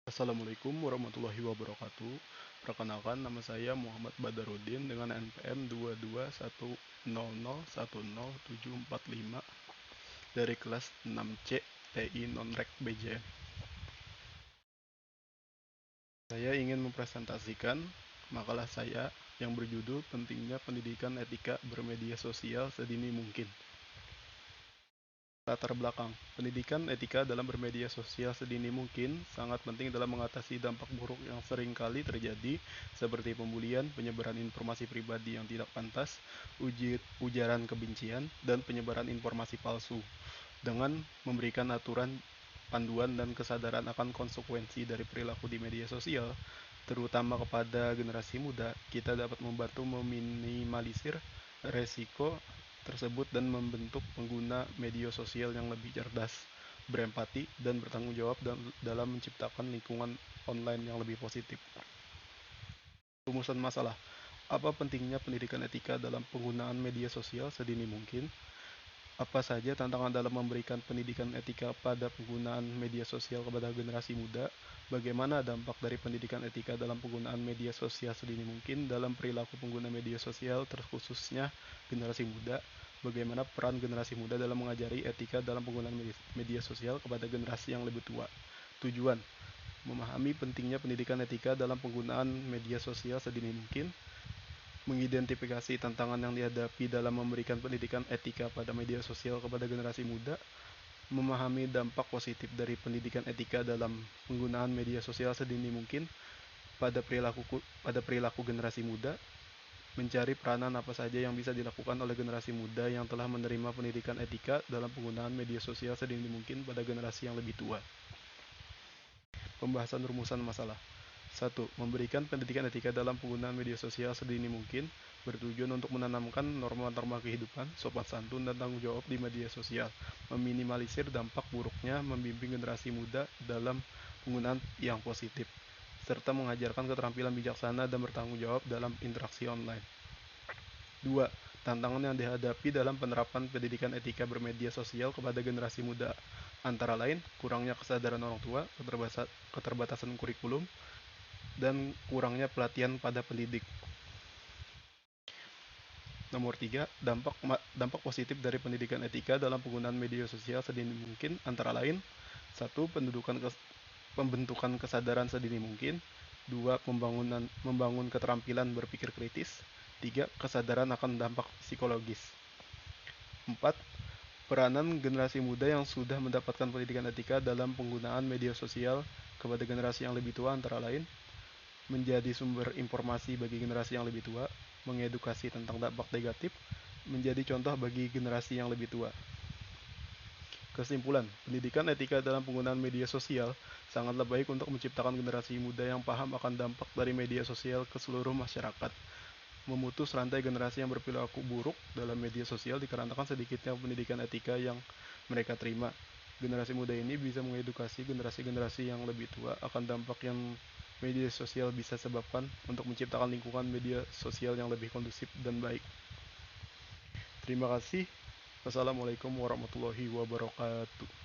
Assalamualaikum warahmatullahi wabarakatuh. Perkenalkan, nama saya Muhammad Badarudin dengan NPM 22101010745 dari kelas 6C TI Non-Rek BJM. Saya ingin mempresentasikan makalah saya yang berjudul Pentingnya Pendidikan Etika Bermedia Sosial Sedini Mungkin. Latar belakang, pendidikan etika dalam bermedia sosial sedini mungkin sangat penting dalam mengatasi dampak buruk yang sering kali terjadi, seperti pembulian, penyebaran informasi pribadi yang tidak pantas, ujaran kebencian, dan penyebaran informasi palsu. Dengan memberikan aturan, panduan, dan kesadaran akan konsekuensi dari perilaku di media sosial, terutama kepada generasi muda, kita dapat membantu meminimalisir resiko tersebut dan membentuk pengguna media sosial yang lebih cerdas, berempati, dan bertanggung jawab dalam menciptakan lingkungan online yang lebih positif. Rumusan masalah. Apa pentingnya pendidikan etika dalam penggunaan media sosial sedini mungkin? Apa saja tantangan dalam memberikan pendidikan etika pada penggunaan media sosial kepada generasi muda? Bagaimana dampak dari pendidikan etika dalam penggunaan media sosial sedini mungkin dalam perilaku pengguna media sosial, terkhususnya generasi muda? Bagaimana peran generasi muda dalam mengajari etika dalam penggunaan media sosial kepada generasi yang lebih tua? Tujuan: memahami pentingnya pendidikan etika dalam penggunaan media sosial sedini mungkin, mengidentifikasi tantangan yang dihadapi dalam memberikan pendidikan etika pada media sosial kepada generasi muda, memahami dampak positif dari pendidikan etika dalam penggunaan media sosial sedini mungkin pada perilaku generasi muda, mencari peranan apa saja yang bisa dilakukan oleh generasi muda yang telah menerima pendidikan etika dalam penggunaan media sosial sedini mungkin pada generasi yang lebih tua. Pembahasan rumusan masalah. 1. Memberikan pendidikan etika dalam penggunaan media sosial sedini mungkin bertujuan untuk menanamkan norma-norma kehidupan, sopan santun, dan tanggung jawab di media sosial, meminimalisir dampak buruknya, membimbing generasi muda dalam penggunaan yang positif, serta mengajarkan keterampilan bijaksana dan bertanggung jawab dalam interaksi online. 2. Tantangan yang dihadapi dalam penerapan pendidikan etika bermedia sosial kepada generasi muda, antara lain kurangnya kesadaran orang tua, keterbatasan kurikulum, dan kurangnya pelatihan pada pendidik. Nomor 3, dampak positif dari pendidikan etika dalam penggunaan media sosial sedini mungkin antara lain: 1. Pembentukan kesadaran sedini mungkin. 2. Membangun keterampilan berpikir kritis. 3. Kesadaran akan dampak psikologis. 4. Peranan generasi muda yang sudah mendapatkan pendidikan etika dalam penggunaan media sosial kepada generasi yang lebih tua antara lain: menjadi sumber informasi bagi generasi yang lebih tua, mengedukasi tentang dampak negatif, menjadi contoh bagi generasi yang lebih tua. Kesimpulan, pendidikan etika dalam penggunaan media sosial sangatlah baik untuk menciptakan generasi muda yang paham akan dampak dari media sosial ke seluruh masyarakat, memutus rantai generasi yang berperilaku buruk dalam media sosial dikarenakan sedikitnya pendidikan etika yang mereka terima. Generasi muda ini bisa mengedukasi generasi-generasi yang lebih tua akan dampak yang media sosial bisa sebabkan untuk menciptakan lingkungan media sosial yang lebih kondusif dan baik. Terima kasih. Wassalamualaikum warahmatullahi wabarakatuh.